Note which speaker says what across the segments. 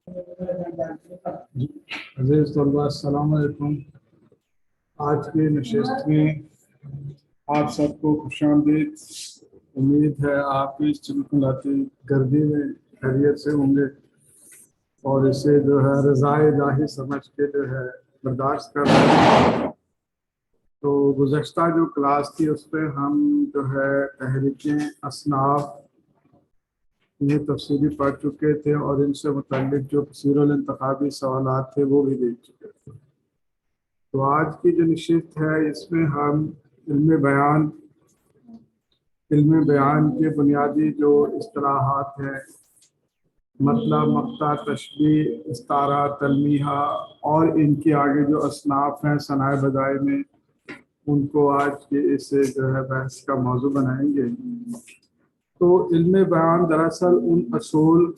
Speaker 1: अज़ीज़ तलबा, अस्सलाम वालेकुम। आज की नशिस्त में आप सबको खुशामदीद। उम्मीद है आप इस चमकलाती गर्मी में खैरियत से होंगे और इसे जो है रज़ाए इलाही समझ के जो है बर्दाश्त कर रहे हैं। तो गुज़श्ता जो क्लास थी उस पर हम जो है तहरीकें असनाफ ये तफसीली पढ़ चुके थे और इनसे मुतल्लिक जो कसीरुल इंतखाबी सवालात थे वो भी देख चुके थे। तो आज की जो नशिस्त है इसमें हम इल्म बयान के बुनियादी जो इस्तिलाहात हैं, मतलब मक्ता, तशबीह, इस्तारा, तलमीहा और इनके आगे जो असनाफ हैं सनाए बदाई में, उनको आज के इसे जो है बहस का मौजू बनाएंगे। तो इल्म बयान दरअसल उन असूल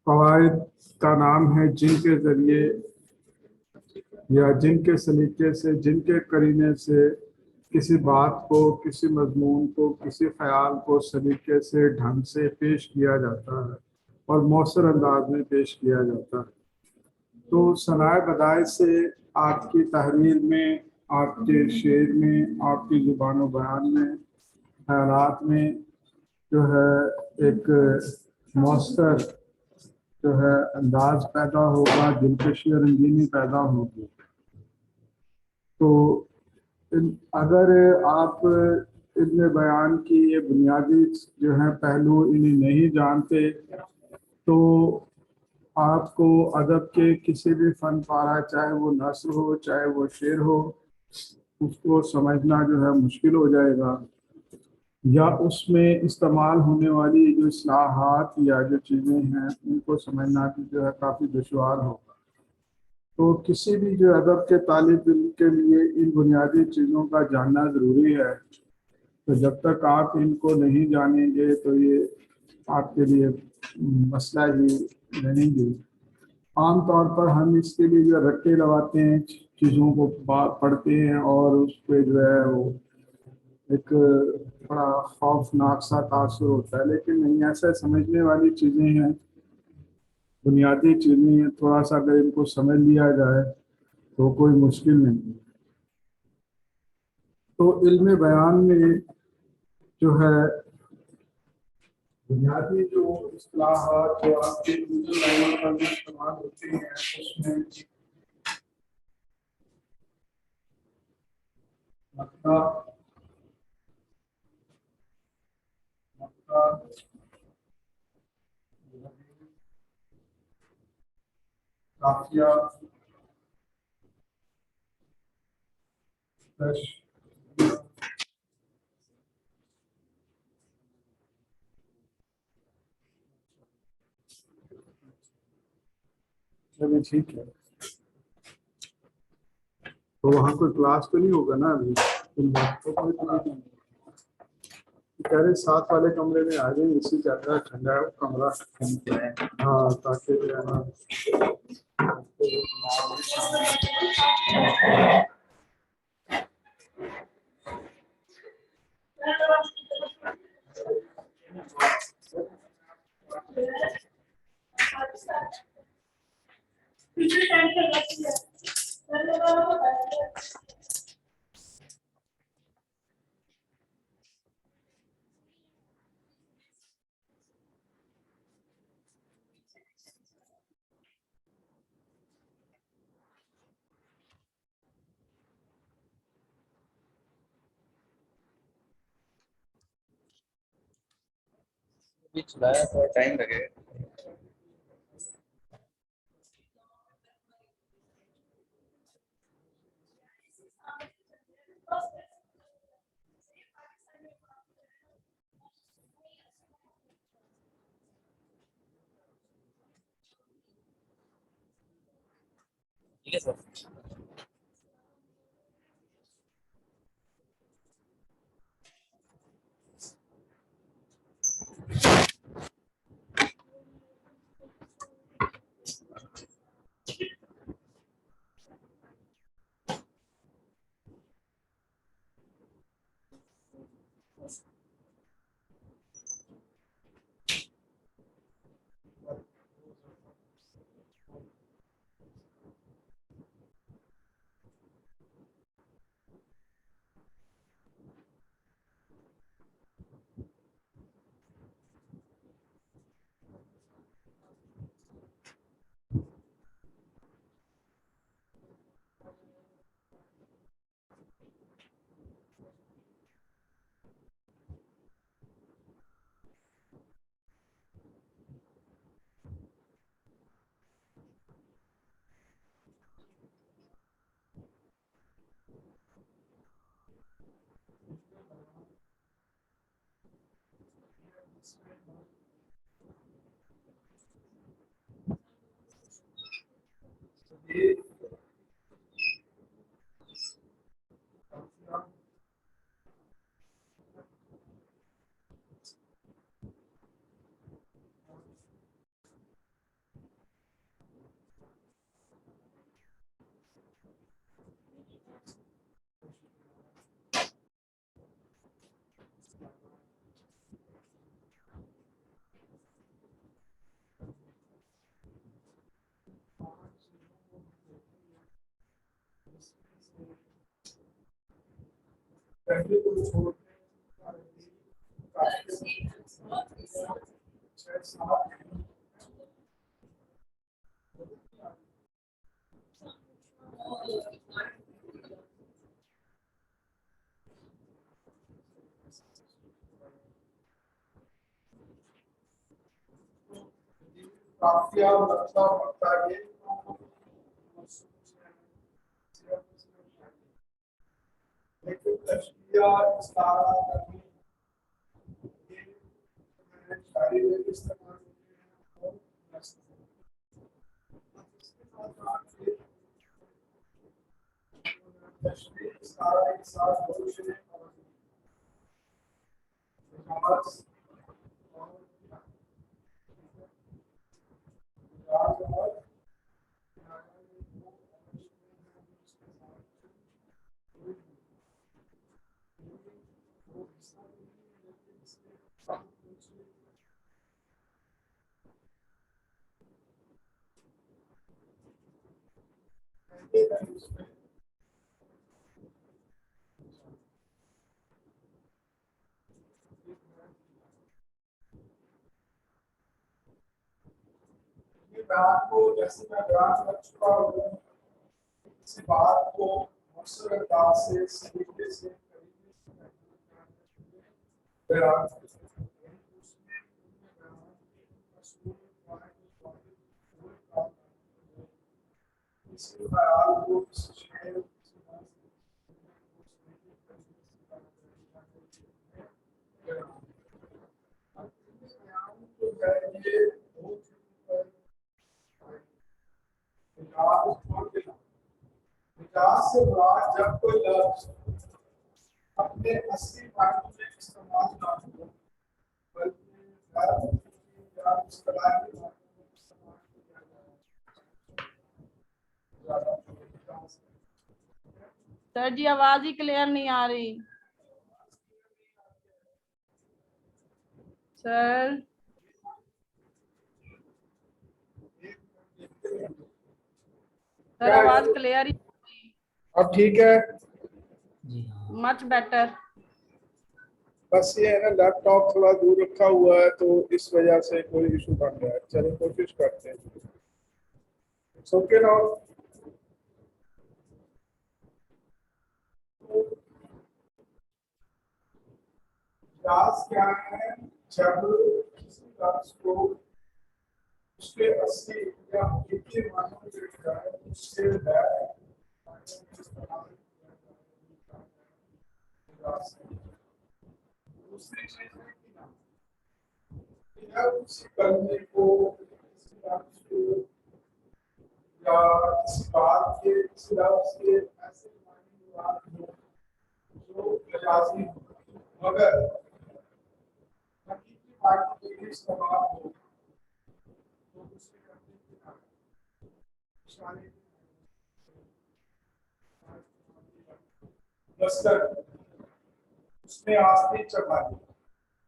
Speaker 1: क़वाइद का नाम है जिनके ज़रिए या जिनके सलीके से, जिनके करीने से किसी बात को, किसी मजमून को, किसी ख्याल को सलीके से, ढंग से पेश किया जाता है और मौसर अंदाज में पेश किया जाता है। तो सनाए बदाई से आपकी तहरीर में, आपके शेर में, आपकी ज़ुबान बयान में, ख्यालात में जो है एक मौसर जो है अंदाज पैदा होगा, दिलकशी और रंगीनी पैदा होगी। तो अगर आप इल्म बयान की ये बुनियादी जो है पहलू इन्हें नहीं जानते तो आपको अदब के किसी भी फन पारा, चाहे वो नस्र हो चाहे वो शेर हो, उसको समझना जो है मुश्किल हो जाएगा, या उसमें इस्तेमाल होने वाली जो इस्लाहात या जो चीज़ें हैं उनको समझना भी जो है काफ़ी दुश्वार होगा। तो किसी भी जो अदब के तालिब इल्म के लिए इन बुनियादी चीज़ों का जानना ज़रूरी है। तो जब तक आप इनको नहीं जानेंगे तो ये आपके लिए मसला ही रहेंगे। आम तौर पर हम इसके लिए जो रट्टे लगाते हैं, चीज़ों को पढ़ते हैं और उस पर जो है वो एक बड़ा खौफनाक सा तासुर होता है, लेकिन नहीं, ऐसा समझने वाली चीज़ें हैं, बुनियादी चीज़ें हैं। थोड़ा सा अगर इनको समझ लिया जाए तो कोई मुश्किल नहीं। तो इल्म बयान में जो है बुनियादी जो इस्तिलाहात जो आपके पर इस्तेमाल होते हैं उसमें मक्का, मक्का, काफिया, तश, चलिए ठीक है। तो वहाँ कोई क्लास तो नहीं होगा ना अभी? तो कोई क्लास नहीं कह रहे, साथ वाले कमरे में आ जाए, इसी ज्यादा ठंडा है वो कमरा। हाँ, ताकि जो है ना
Speaker 2: भी चलाया थोड़ा टाइम लगेगा। ठीक है सर।
Speaker 1: काफिया मतलब होता है लेकिन तशबिया इस्तारा करनी ये शायरी में इस्तेमाल होते हैं और इसके साथ तशबीह इस्तारा के साथ बहुत से को जैसे मैं बयान कर चुका हूँ किसी बात को मुसर अंदाज से सलीके से बयान किसी ख्याल को शेर विकास से बाद जब कोई लफ्ज अपने असली मायने में इस्तेमाल ना हो बल्कि या इस्तेमाली मायने में इस्तेमाल किया जाए।
Speaker 3: सर जी आवाज ही क्लियर नहीं आ रही सर। सर आवाज क्लियर ही
Speaker 1: अब ठीक है
Speaker 3: मच बेटर।
Speaker 1: बस ये है ना लैपटॉप थोड़ा दूर रखा हुआ है तो इस वजह से कोई इशू बन रहा है। चलो कोशिश करते हैं। ओके नाउ राज क्या है जब किसी लफ्ज को उसके असली या हकीकी मायने में लिखा है उससे दूसरी चीज है कि ना किसी करने को किसी लफ्ज को या किसी बात के किसी लफ्ज के ऐसे मायने की बात हो जो मजाजी हो मगर हकीकी मायने के लिए इस्तेमाल हो तो उसे करने की ना इशारे मसलन उसने आस्तीन चढ़ा दी।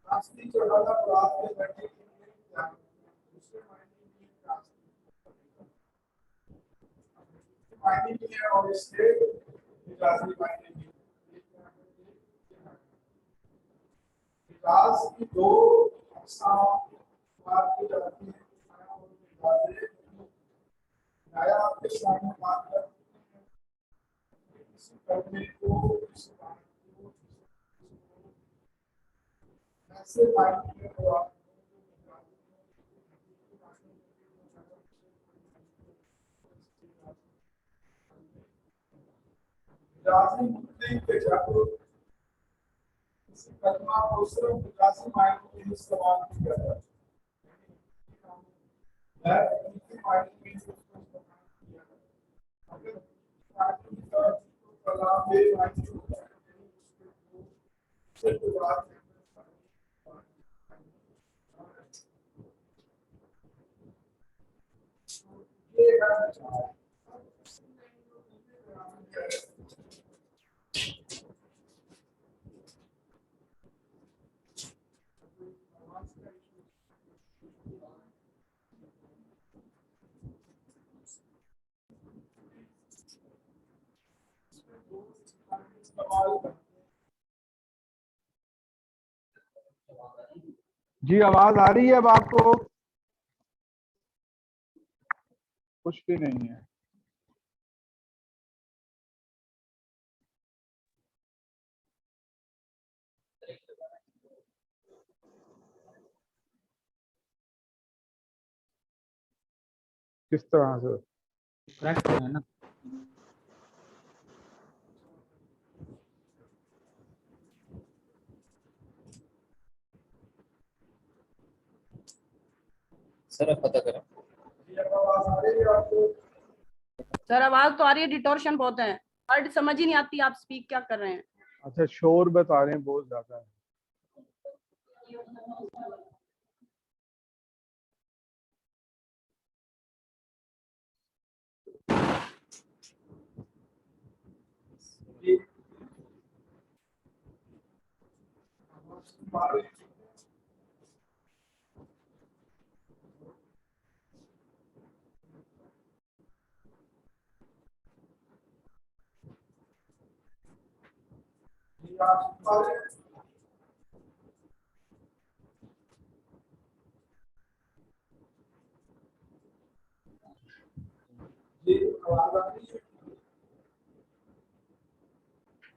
Speaker 1: आस्तीन चढ़ाना तो आपके बैठे के लिए क्या दूसरे मायने में क्या मायने में है और इसके इजाज़ी मायने में इजाज़ की दो अक़साम बात की जाती है नया आपके सामने बात करते हैं किसी करने को किसी बात को ऐसे मायने में हो आप इजाज़ी मुद्दे के जब कलमा को सिर्फ 85 माइल में इस्तेमाल किया जाता है। जी आवाज आ रही है अब आपको? कुछ भी नहीं है। किस तरह से?
Speaker 2: करेक्ट है ना? सर अब पता करें।
Speaker 3: सर आवाज तो आ रही है, डिटोर्शन बहुत है, वर्ड समझ ही नहीं आती आप स्पीक क्या कर रहे हैं।
Speaker 1: अच्छा, शोर बता रहे हैं बहुत ज्यादा है।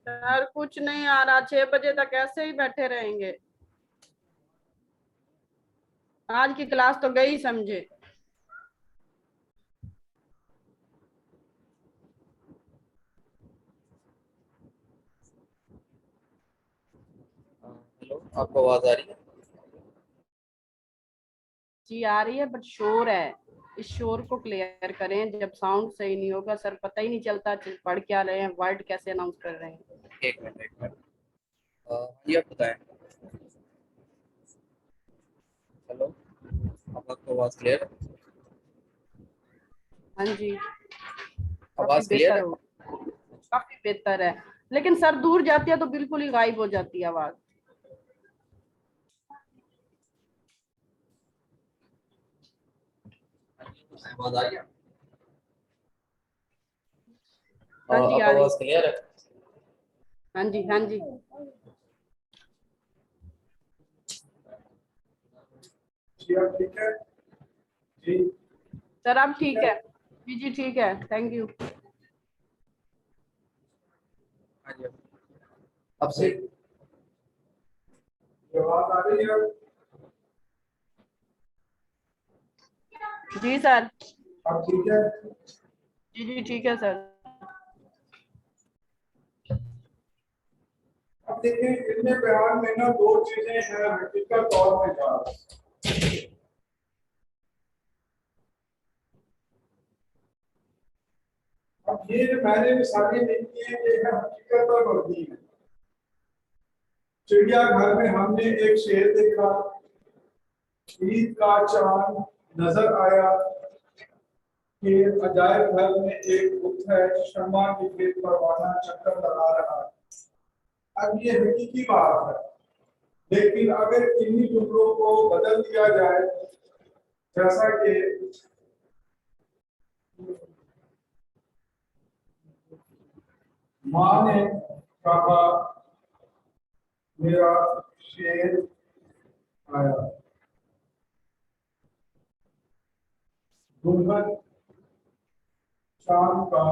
Speaker 3: सर कुछ नहीं आ रहा, 6 बजे तक ऐसे ही बैठे रहेंगे। आज की क्लास तो गई समझे।
Speaker 2: हेलो, आपको आवाज आ रही है?
Speaker 3: जी आ रही है, बट शोर है, इस शोर को क्लियर करें। जब साउंड सही नहीं होगा सर पता ही नहीं चलता पढ़ क्या रहे हैं, वर्ड कैसे अनाउंस कर रहे हैं।
Speaker 2: एक मिनट। ये आप बताएं। हेलो, अब आपको आवाज क्लियर है?
Speaker 3: हाँ जी, काफी
Speaker 2: आवाज क्लियर
Speaker 3: बेहतर
Speaker 2: है?
Speaker 3: हो, काफी बेहतर है। लेकिन सर दूर जाती है तो बिल्कुल ही गायब हो जाती है आवाज।
Speaker 2: आवाज आ रही है?
Speaker 3: हाँ जी
Speaker 2: अब
Speaker 3: आ रही।
Speaker 2: आवाज क्लियर है?
Speaker 3: हाँ जी हाँ जी।
Speaker 1: जी अब ठीक है? जी
Speaker 3: सर अब ठीक है? जी जी ठीक है, थैंक यू।
Speaker 2: हाँ जी, अब से
Speaker 1: आवाज आ रही है?
Speaker 3: जी सर।
Speaker 1: अब ठीक है?
Speaker 3: जी जी ठीक है सर।
Speaker 1: अब देखिए, इनमें बयान में ना दो चीजें हैं हकीकत और मजाज। अब ये जो मैंने मिसालें लिखी है ये है हकीकत और मर्जी है। चिड़ियाघर में हमने एक शेर देखा, ईद का चांद नजर आया, कि अजायब घर में एक बुत है, शम्मा की खेत परवाना चक्कर लगा रहा है। अब ये हकीकी बात है, लेकिन अगर इन्हीं जुमलों को बदल दिया जाए, जैसा कि माँ ने कहा मेरा शेर आया, दुल्हन शाम का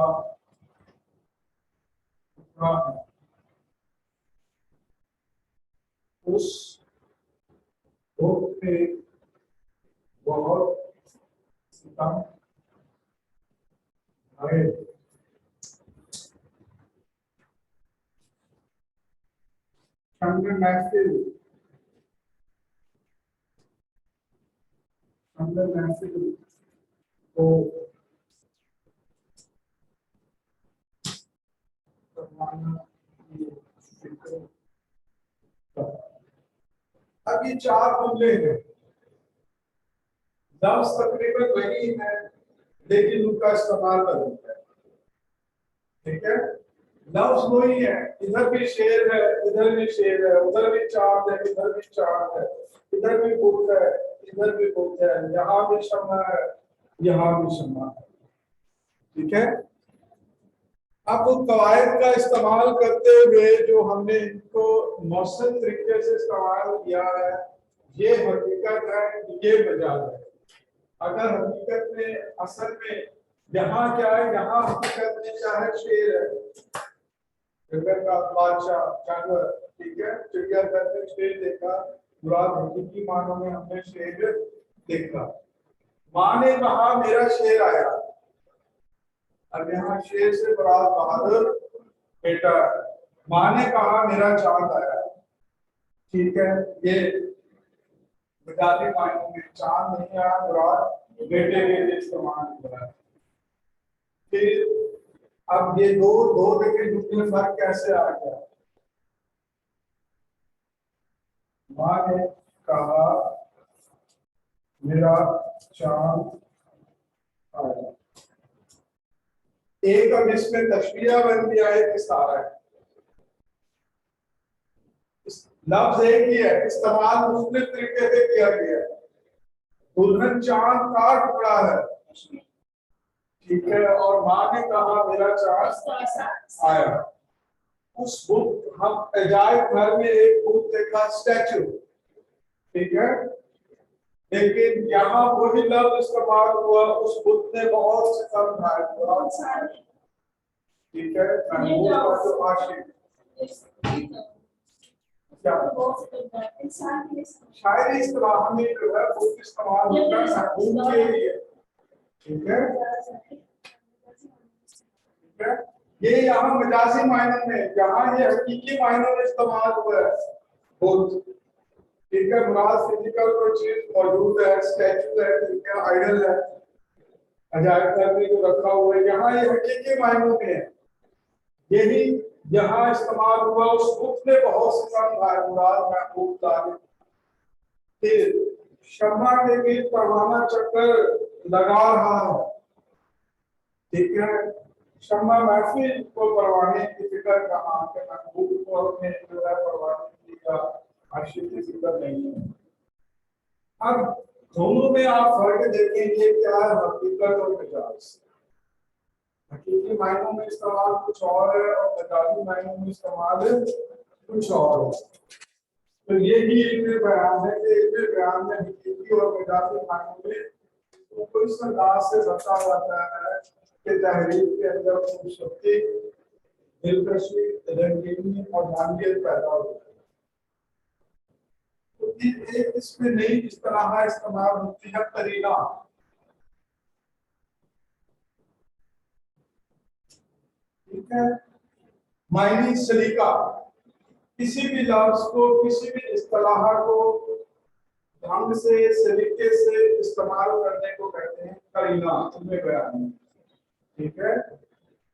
Speaker 1: उठा है, उस धूप पे बहुत सितम आए। संग महफिल, संग महफिल को अब ये चार जुमले हैं, लफ्ज तकरीबन वही है लेकिन उनका इस्तेमाल बदलता है। ठीक है, लफ्ज वही है, इधर भी शेर है, इधर भी शेर है, उधर भी चांद है, इधर भी चांद है, इधर भी बुत है, इधर भी बुत है, यहाँ भी शम्मा है, यहाँ भी शम्मा है। ठीक है, अब वो कवायद का इस्तेमाल करते हुए जो हमने इनको मौसम तरीके से इस्तेमाल किया है, ये हकीकत है, ये मजाज है। अगर हकीकत में असल में यहाँ क्या है, यहाँ हकीकत में क्या है, शेर है, जंगल का बादशाह जानवर। ठीक है, चिड़ियाघर में शेर देखा, मुराद हकीकी मानों में हमने शेर देखा। माँ ने कहा मेरा शेर आया, अब यहाँ शेर से मुराद बहादुर बेटा। माँ ने कहा मेरा चांद आया। ठीक है, ये मजाजी मायनों में चांद नहीं आया, मुराद बेटे के इस्तेमाल हुआ। फिर अब ये दो के बीच में फर्क कैसे आ गया? माँ ने कहा मेरा चांद आया। एक अब इसमें तशबीह बन गया है, इशारा है, लफ्ज एक ही है, इस्तेमाल मुख्तलिफ तरीके से किया गया है। दुल्हन चांद का टुकड़ा है, ठीक है, और माँ ने कहा मेरा चांद आया। उस बुत, हम अजायब घर में एक बुत देखा, स्टैचू, ठीक है, लेकिन यहाँ वही लफ्ज इस्तेमाल हुआ, उस बुत ने बहुत से कम खाए। ठीक है, तो आशिक क्या शायरी इस्तेमाल में जो है बुत इस्तेमाल होता है महबूब के लिए। ठीक है, ठीक है, ये यहाँ मजाजी मायने में, यहाँ ये हकीकी मायने में इस्तेमाल हुआ है बुत। ठीक है, मुराद फिजिकल कोई चीज मौजूद है, स्टैचू है, ठीक है, आइडल है, अजायब घर में जो रखा हुआ है, यहाँ ये हकीकी मायनों में है। यही यहाँ इस्तेमाल हुआ, उस बुत ने बहुत से कम खाए, मुराद महबूब तालिब। फिर शम्मा के बीच परवाना चक्कर लगा रहा है। ठीक है, शम्मा महफिल को परवाने की फिक्र कहा कि महबूब को अपने जो है परवाने की आशिक की फिक्र नहीं है। अब दोनों में आप फर्क देखेंगे क्या है, हकीकत और मिजाज। हकीकी मायनों में इस्तेमाल कुछ और है और मजाजी मायनों में इस्तेमाल कुछ और है। तो यही इल्मे बयान है कि इल्मे बयान में हकीकी और मजाजी मायनों में तो इस अंदाज से बता जाता है कि तहरीर के अंदर खूबसूरती, दिलकशी, रंगीनी और जानियत पैदा होती है। तो एक इसमें नई इस्तेलाह इस्तेमाल होती है, करीना। ठीक है, मायनी सलीका, किसी भी लफ्ज को, किसी भी इस्तेलाह को ढंग से, सलीके से इस्तेमाल करने को कहते हैं करीना, इल्मे बयान। ठीक है,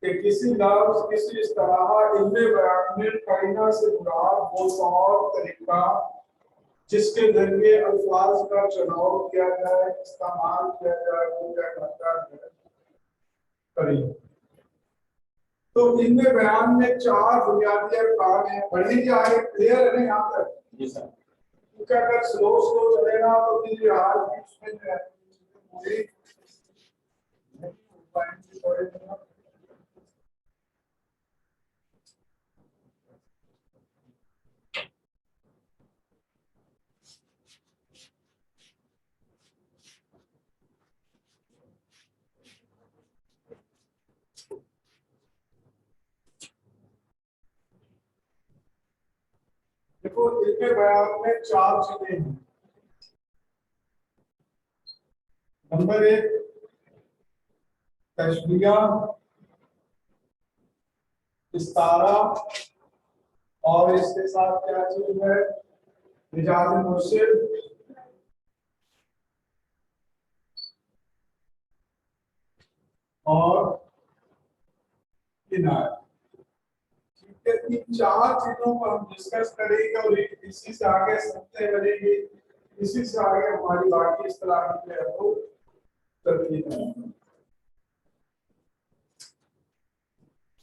Speaker 1: कि किसी लफ्ज, किसी इस्तेलाह, इल्मे बयान में करीना से मुराद वो तौर तरीका जिसके जरिए अल्फाज का चुनाव किया जाए, इस्तेमाल किया जाए, वो क्या कहता है, करीना। तो इनमें बयान में चार बुनियादी अरकान है। पढ़ेंगे आगे, क्लियर है ना यहाँ तक? जी सर। क्योंकि अगर स्लो चलेगा तो फिर हाल बीच में जो है पूरी देखो, इनके बयान में चार चीजें हैं। नंबर एक, तशबीह, इस्तारा, और इसके साथ क्या चीज है, मिजाज मुर्शिद और किनारा। ठीक है, इन चार चीजों को हम डिस्कस करेंगे और इसी से आगे समझते बढ़ेंगे, इसी से आगे हमारी बाकी इस्तेलाह जो है वो चलती है।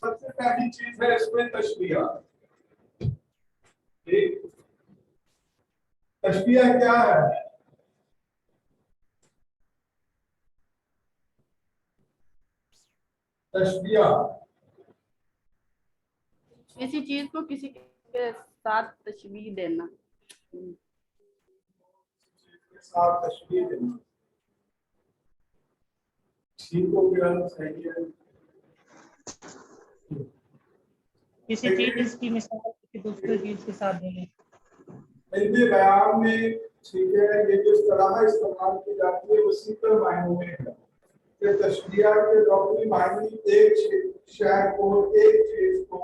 Speaker 1: सबसे पहली चीज है इसमें तशबीह। ठीक, तशबीह क्या है? तशबीह
Speaker 3: किसी चीज को किसी के साथ तशबीह देना।
Speaker 1: के साथ तशबीह देना। ठीक हो गया, सही है।
Speaker 4: किसी चीज की मिसाल किसी दूसरी चीज के साथ देंगे।
Speaker 1: इल्मे बयान में, ठीक है, ये जो इस्तिलाह इस्तेमाल की जाती है वो सीधे मायनों में है कि तशबीह के लफ्ज़ी मायने एक शय को, एक चीज को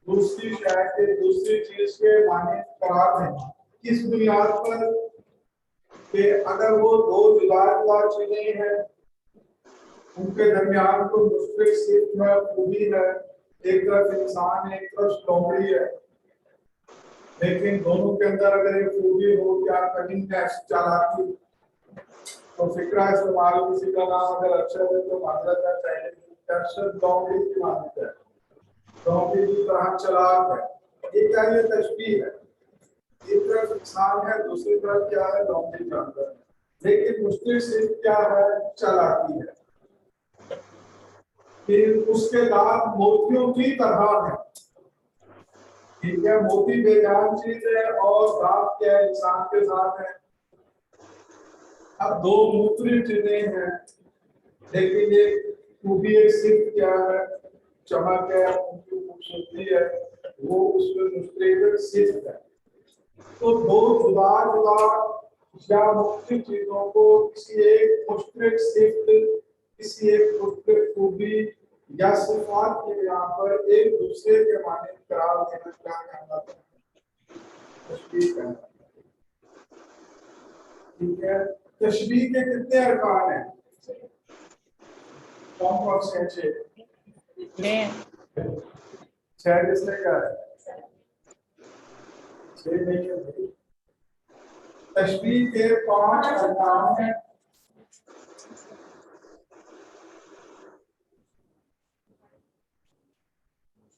Speaker 1: दूसरी शय के, दूसरी चीज के माने करार देना। किस बुनियाद पर कि अगर वो दो जुदा जुदा चीजें हैं, उनके दरमियान कोई मुश्किल सिर्फ है, खूबी है, एक तरफ इंसान है, एक तरफ लोमड़ी है, लेकिन दोनों के अंदर अगर एक खूबी हो, क्या कनिंगनेस, चालाकी, तो फिक्रा इस्तेमाल किसी का नाम अगर अच्छा है तो माजरत है, चाहिए दहशत लोमड़ी की मानते हैं, लोमड़ी की तरह चालाक है। ये क्या, ये तशबीह है। एक तरफ इंसान है, दूसरी तरफ क्या है, लोमड़ी जानवर है, लेकिन मुश्किल सिर्फ क्या है, चालाकी है। फिर उसके दांत मोतियों की तरह है। ठीक है, मोती बेजान चीज है और दांत क्या है, इंसान के साथ है। अब दो मुख्तलिफ चीजें हैं, लेकिन ये खूबी एक सिर्फ क्या है, चमक है, उनकी खूबसूरती है, वो उसमें मुश्किल सिर्फ है। तो दो जुदा जुदा या मुख्तलिफ चीजों को किसी एक मुश्किल सिर्फ, किसी एक मुश्किल खूबी या सिफात के बिना पर एक दूसरे के माने करार देना क्या कहलाता है, तशबीह कहलाता है। ठीक है, तशबीह के कितने अरकान हैं? कौन कौन से हैं? छह किसने कहा है? छह नहीं है भाई। तशबीह के 5 अरकान हैं।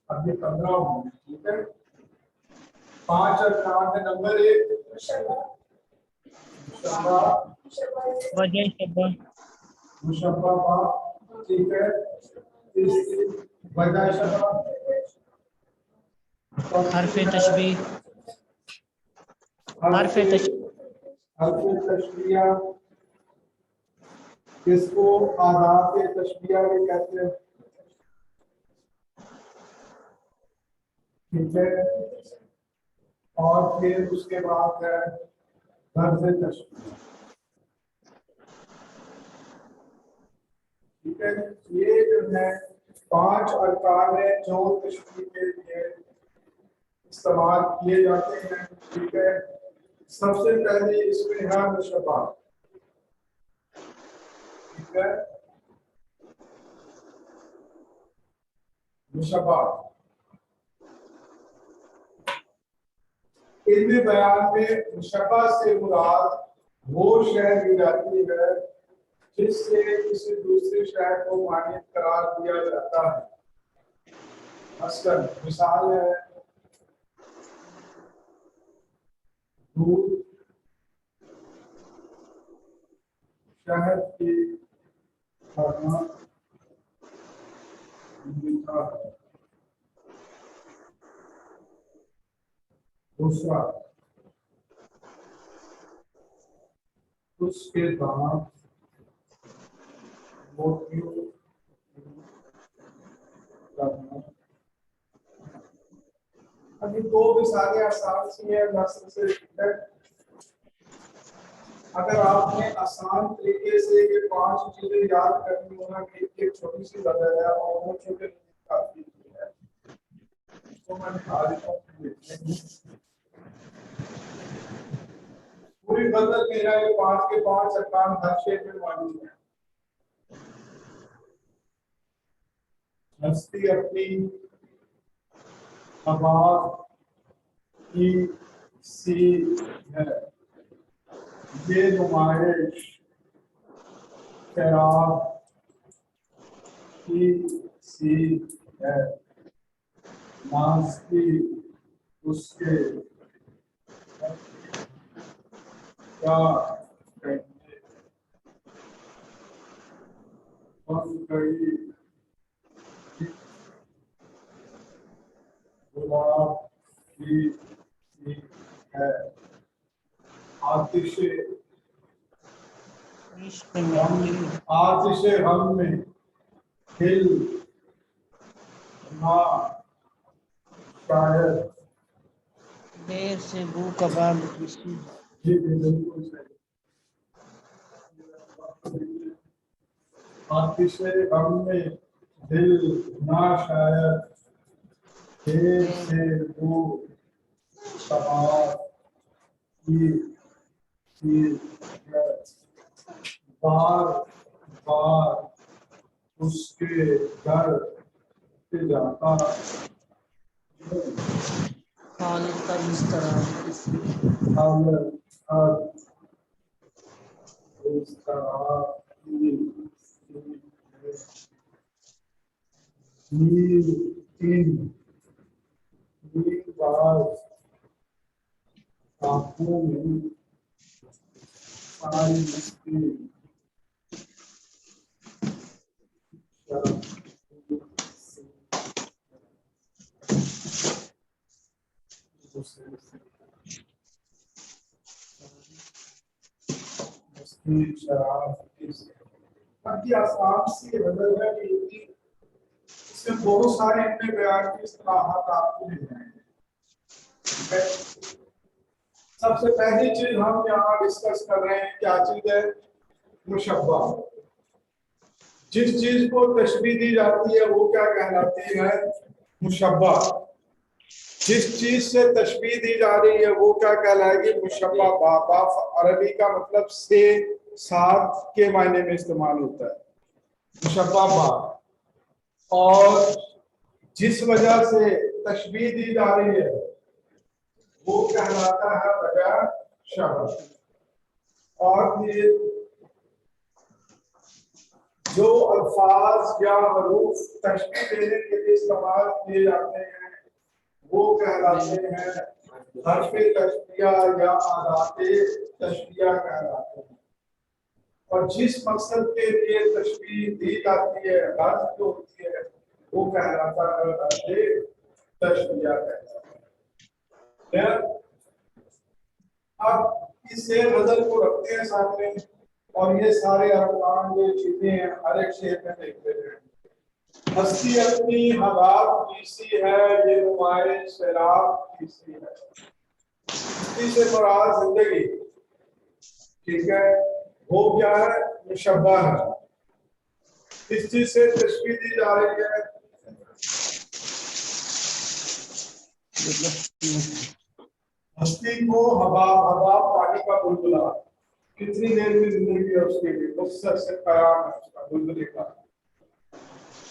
Speaker 1: अभी 15 होंगे। ठीक है, 5 अरकान है। नंबर 1
Speaker 4: वजह शब्बा,
Speaker 1: मुशब्बा बा, ठीक है, इसकी वजह शब्बा,
Speaker 4: हर्फ तशबीह, हर्फ
Speaker 1: तशबीह, इसको आदात तशबीह भी कहते हैं। ठीक है, और फिर उसके बाद है लफ्ज़ तशबीह। ठीक है, ये जो है 5 अरकान है जो तशबीह के लिए इस्तेमाल किए जाते हैं। ठीक है, सबसे पहले इसमें है मुशब्बा। ठीक है, मुशब्बा इल्मे बयान में मुशब्बा से मुराद वो शय दी जाती है जिससे किसी दूसरी शय को मानियत करार दिया जाता है। मसलन मिसाल है दूध, शहद की खाना, मीठा है। दूसरा, उसके बाद मोतियों करना। अभी 2 मिसालें आसान सी है, मसल से। अगर आपने आसान तरीके से ये 5 चीजें याद करनी होना कि एक छोटी सी वजह है और वो छोटे काफी है, तो मैं दिखा देता हूँ। पूरी गजल मेरा ये 5 के 5 अरकान हर शेर में मौजूद है। हस्ती अपनी आवाज की सी है, ये नुमाइश शराब की सी है, नाज़ी उसके क्या कहेंगे, बन गई गुलाब की सी है, आतिश
Speaker 4: इश्क में
Speaker 1: आतिश हम में दिल ना शायद।
Speaker 4: देर से बू कबाब किसी
Speaker 1: जी बिल्कुल सही। आतिश हम में दिल ना शायद, देर से वो सवार की है, बार बार उसके घर से जाता
Speaker 4: खालिद का बिस्तरा किसी
Speaker 1: हर हर इस तरह की नील इन नीलबाज आंखों में सारी मस्ती शराब बाकी आसान सी गजल है कि इसमें बहुत सारे इतने बयान की इस्तिलाहात आपको मिल जाएंगे। ठीक है, सबसे पहली चीज हम यहाँ डिस्कस कर रहे हैं, क्या चीज है? मुशब्बा। जिस चीज को तशबीह दी जाती है वो क्या कहलाती है? मुशब्बा। जिस चीज से तशबीह दी जा रही है वो क्या कहलाएगी? मुशब्बा। बाबा अरबी का मतलब से, साथ के मायने में इस्तेमाल होता है मुशब्बा बा। और जिस वजह से तशबीह दी जा रही है वो कहलाता है वजह शबह। और ये जो अल्फाज या हरूफ तशबीह देने के लिए इस्तेमाल किए जाते हैं वो कहलाते हैं हर्फ़े तशबीह या आदाते तशबीह कहलाते हैं। और जिस मकसद के लिए तशबीह दी जाती है, हर्फ जो होती है वो कहलाता है हर्फ़े तशबीह कहलाता है। अब इसे गजल को रखते हैं सामने और ये सारे अरकान जो चीजें हैं हर एक शेर में देखते हैं। हस्ती अपनी हवाब कीसी है, ये नुमाइश शराब कीसी है। हस्ती से मुराद जिंदगी, ठीक है, वो क्या है? मुशब्बा है। इस चीज से तशबीह दी जा रही है हस्ती को हवाब। हवाब पानी का बुलबुला, कितनी देर की जिंदगी है उसके लिए, मुख्तर से कयाम है उसका बुलबुले का,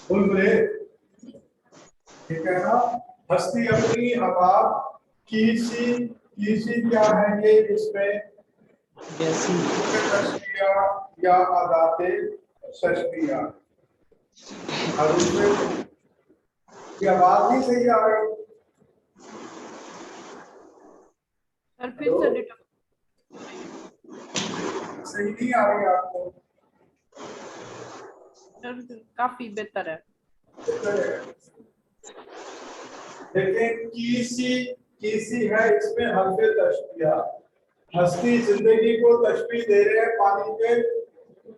Speaker 1: बुलबुले, ठीक है ना। हस्ती अपनी हवाब कीसी क्या है ये इसमें
Speaker 4: जैसी
Speaker 1: तशबीह या आदाते तशबीह। और उसमें की आवाज नहीं सही आ रही।
Speaker 3: सर फिर से
Speaker 1: सही नहीं आ रही आपको?
Speaker 3: काफी बेहतर है।
Speaker 1: लेकिन कीसी है, इसमें हर्फ़े तशबीह। हस्ती जिंदगी को तशबीह दे रहे हैं पानी के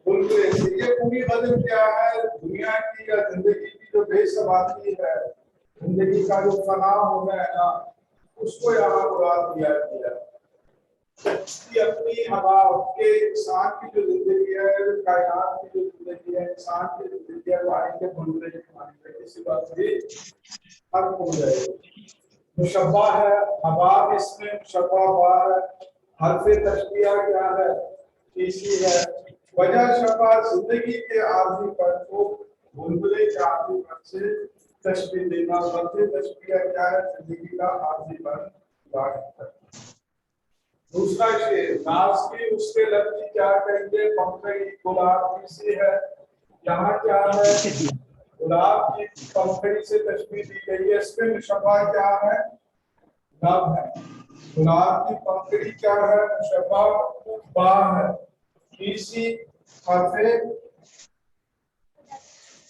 Speaker 1: बुलबुले से। ये पूरी गजल क्या है? दुनिया की या जिंदगी की जो बेसवादी है, जिंदगी का जो फना होना है ना, उसको यहाँ मुराद दिया गया। अपनी हवा के इंसान की जो जिंदगी है, कायनात की जो जिंदगी है, इंसान की जिंदगी है, पानी के बुलबुले के पानी पे। इसी बात से खत्म हो जाएगी। मुशब्बा है हवा, इसमें मुशब्बा हुआ है। हर्फ़े तशबीह क्या है? इसी है। वजह शफा जिंदगी के आदमी पर को बुलबुले के आदमी पर से तशबीह देना। वजह तशबीह क्या है? जिंदगी का आदमी पर बात। दूसरा शेर नाज की उसके लफ्ज़ क्या करेंगे? पंखड़ी गुलाब की सी है। यहाँ क्या है? गुलाब की पंखड़ी से तशबीह दी गई है। इसमें मुशब्बा क्या है? लब है। गुलाब की पंखड़ी क्या है? मुशब्बा बा है। इसी हर्फ़े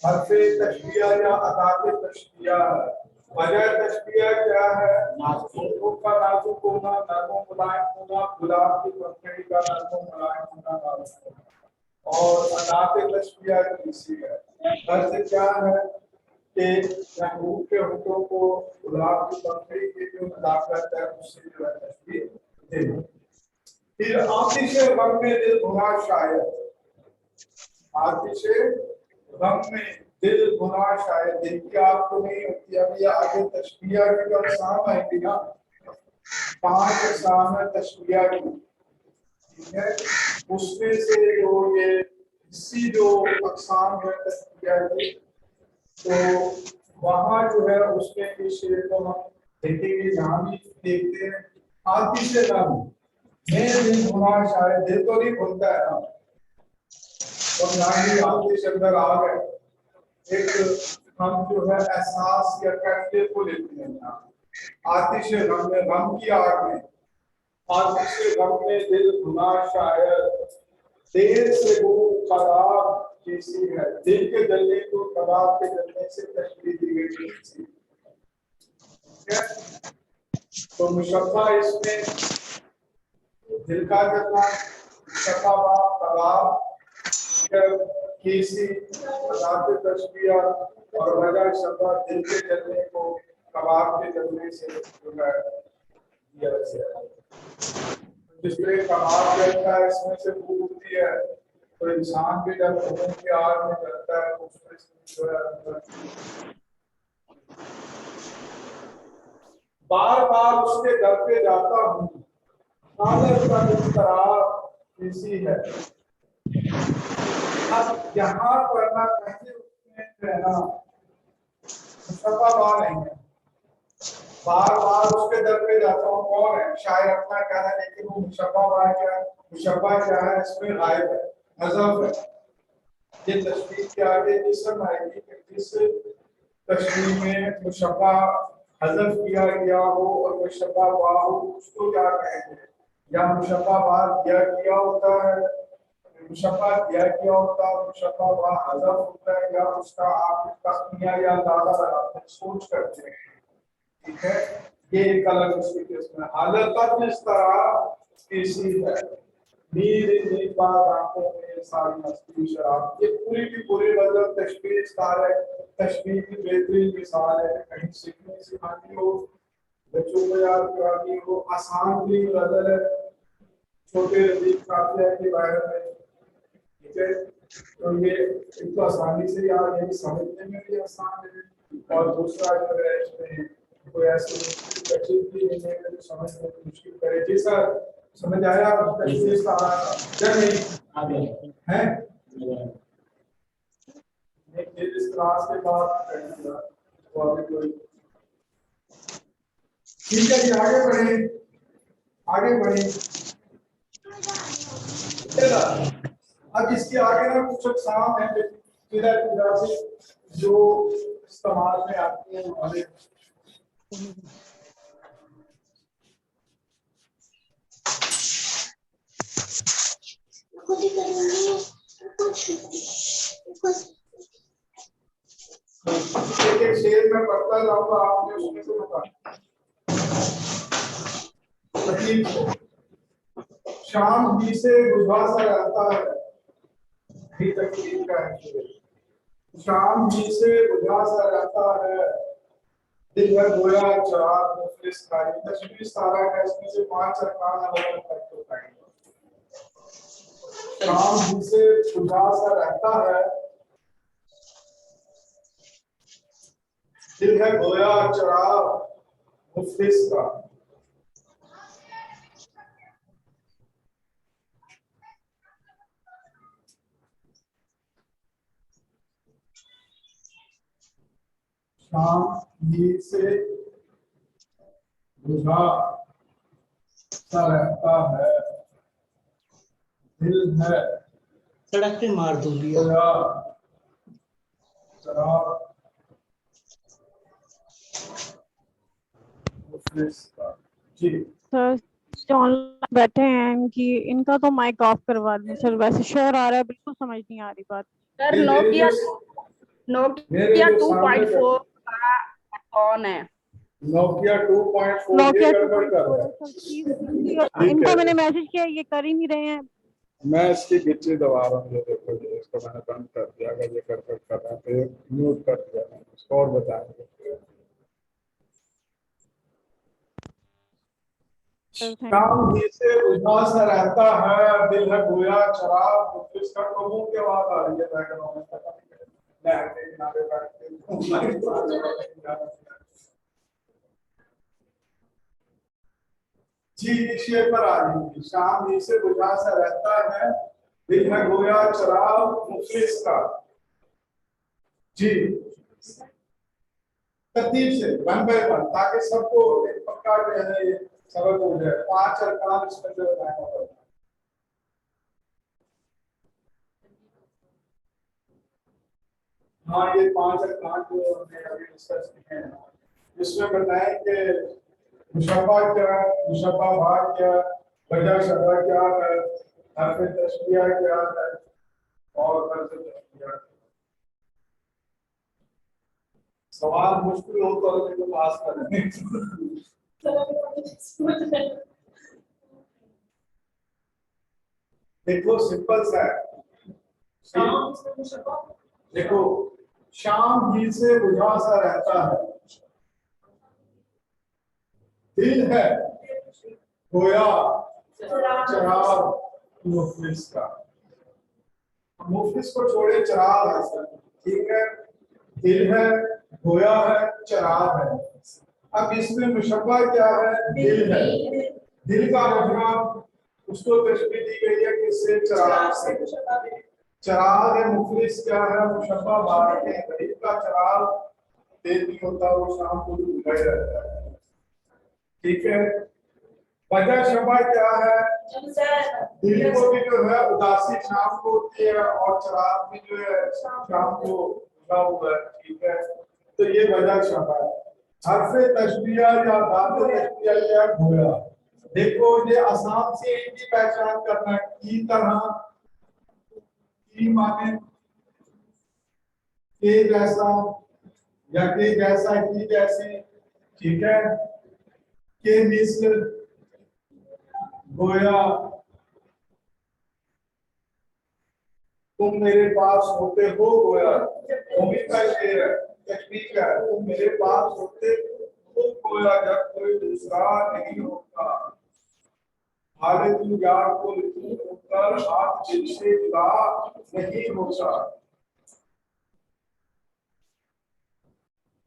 Speaker 1: तशबीह या अदाते तशबीह है। वजह तशबीह क्या है? नाजुक का नाजुक होना, नरम मुलायम होना। गुलाब की पंखड़ी का नरम मुलायम होना नाजुक होना। और अदाते तशबीह किसी है। अर्थ क्या है कि महबूब के होठों को गुलाब की पंखड़ी की जो नज़ाकत है उससे जो है तशबीह देना। फिर आतिश गम में दिल भुना शायद। आतिश गम में दिल भुना शायद। देखिए आपको नहीं होती। अब ये आगे तशबीह की जो अक़साम आएंगी ना, 5 अक़साम है तशबीह की, ठीक है? उसमें से जो ये हिस्सी जो अक़साम है तशबीह की, तो वहाँ जो है उसमें इस शेर को हम देखेंगे। जहाँ भी देखते हैं आतिश गम में दिल भुना शायद। दिल तो नहीं भुनता है ना, और ना ही आतिश अंदर आ गए। एक हम जो है एहसास या कैफियत को लेते हैं यहाँ। आतिश गम में, गम की आग में, आतिश गम में दिल भुना शायद। देर से वो खराब कैसी है। दिल के जलने को खराब के जलने से तशबीह दी गई थी। तो मुशब्बा इसमें दिल का जलना, मुशब्बा खराब कैसी, अदाते तशबीह और वजह शब्बा दिल के जलने को कबाब के जलने से जो है दिया गया है। जिस तरह कबाब जलता है इसमें से बू उठती है, तो इंसान भी जब भून की आग में जलता है उसमें से जो है बार बार उसके दर पे जाता हूँ। हालत का इस्तराब इसी है। अब यहाँ पर ना कहीं उसमें रहना मुशब्बा बा नहीं है। बार बार उसके दर पे जाता हूँ। कौन है? शायर अपना क्या है, लेकिन वो मुशब्बा बा क्या है? मुशब्बा क्या है? इसमें गायब है, हज़फ है। ये तशबीह के आगे जिस्म आएगी कि जिस तशबीह में मुशब्बा हज़फ किया गया हो और मुशब्बा बा हो उसको क्या कहेंगे? या मुशब्बा बा दिया किया होता है, मुशब्बा दिया किया होता है, मुशब्बा बा हज़फ होता है, या उसका आप तस्मीया या अंदाजा लगाते हैं, सोच करते हैं, ठीक है? ये एक अलग उसकी किस्म है। हालत इस तरह कैसी है। नीर नीपा आंखों में सारी मस्ती शराब। ये पूरी की पूरी गजल तशबीह स्टार है। तशबीह की बेहतरीन मिसाल है। कहीं सीखने सिखानी हो, बच्चों को याद करानी हो, आसान भी गजल है। छोटे रदीफ काफिया के बारे में, ठीक है? तो ये एक तो आसानी से याद है, समझने में भी आसान है, और दूसरा जो है इसमें कोई ऐसी मुश्किल भी नहीं है जो समझने में मुश्किल करे। जी सर, समझ आया आपका इसका क्या नहीं है? इस क्लास के बाद करेंगे तो अभी कोई ठीक है जी। आगे बढ़े, आगे बढ़े। अब इसके आगे ना कुछ अक़साम है फिदा से जो इस्तेमाल में आती है हमारे। एक शेर में पढ़ता जाऊंगा, आपने उसमें से बता। शाम ही से बुझा सा रहता है, अभी तक का है। शाम ही से बुझा सा रहता है, दिन भर गोया चराग मुफलिस कारी। तशबीह सारा का इसमें से 5 अरकान अलग अलग होता है। शाम ही से बुझा सा रहता है, दिल है गोया चिराग मुफलिस का। शाम ही से बुझा सा रहता है, दिल है
Speaker 4: सड़क पे मार दो लिया।
Speaker 1: गोया चिराग मुफलिस का। जी
Speaker 5: सर जो ऑनलाइन बैठे हैं इनका तो माइक ऑफ करवा दें सर, वैसे शोर आ रहा है, बिल्कुल समझ नहीं आ रही बात।
Speaker 3: सर
Speaker 1: ये मेरे
Speaker 3: नोकिया
Speaker 1: जो
Speaker 3: नोकिया
Speaker 1: जो सामने
Speaker 3: 2.4 का कौन है?
Speaker 1: नोकिया 2.4 ये
Speaker 5: नोकिया
Speaker 1: गड़बड़ कर रहा है। ठीक
Speaker 5: इनको
Speaker 1: है।
Speaker 5: मैंने मैसेज किया, ये कर ही नहीं रहे हैं।
Speaker 1: मैं इसकी गिच्ची दबा रहा हूँ, ये देखो ये इसको मैंने बंद कर दिया। अगर ये गड़बड़ कर रहा है तो ये म्यूट कर दिया मैंने इसको, और बताएंगे। शाम ही से बुझा सा रहता है, दिल है गोया चिराग मुफलिस का। कबूल के बाद आ रही है बैकग्राउंड में, पता नहीं क्या। नहर के किनारे बैठ के जी विषय पर आ रही थी। शाम ही से बुझा सा रहता है, दिल है गोया चिराग मुफलिस का। जी तरतीब से वन बाय वन, ताकि सबको एक पक्का जो है ये सबक हो जाए। 5 अरकान इसमें जो बताया होगा। हाँ ये 5 अरकान जो हमने अभी डिस्कस किए हैं, इसमें बताएं कि मुशब्बा क्या है, मुशब्बा भाग क्या है, वजह शब्बा क्या है, हर्फ तशबीह क्या है और हर्फ तशबीह। सवाल मुश्किल हो तो अगले को पास करने। देखो सिंपल सा है। देखो शाम ही से बुझा सा रहता है, दिल है गोया चिराग मुफलिस का। मुफलिस को छोड़े चिराग है सर, ठीक है। दिल है, गोया है, चिराग है। अब इसमें मुशब्बा क्या है? दिल है। दिल का बुझना उसको तशबीह दी गई है किससे? चिराग से। चिराग है, मुफलिस क्या है? मुशब्बा बात है। दिल का चिराग तेज नहीं होता, वो शाम को भी बुझा ही रहता है, ठीक है। वजह शबा क्या है? दिल को भी जो है उदासी शाम को होती है और चिराग भी जो है शाम को बुझा हुआ है, ठीक है। तो ये वजह शबा है। हर्फ तशबीह या बात तशबीह क्या होगा? देखो ये आसान से इनकी पहचान करना की तरह, की माने के जैसा या के जैसा, की जैसी, ठीक है। के मिस्र, गोया तुम मेरे पास होते हो, गोया उम्मीद का शेर है, तशबीह है। तुम मेरे पास होते हो गोया जब कोई दूसरा नहीं होता। हाले तुम यार को होकर हाथ दिल से जुदा नहीं होता।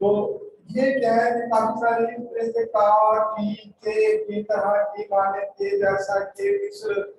Speaker 1: तो ये क्या है कि काफी सारी जैसे का, की, के तरह, की माने के जैसा, के मिस्र,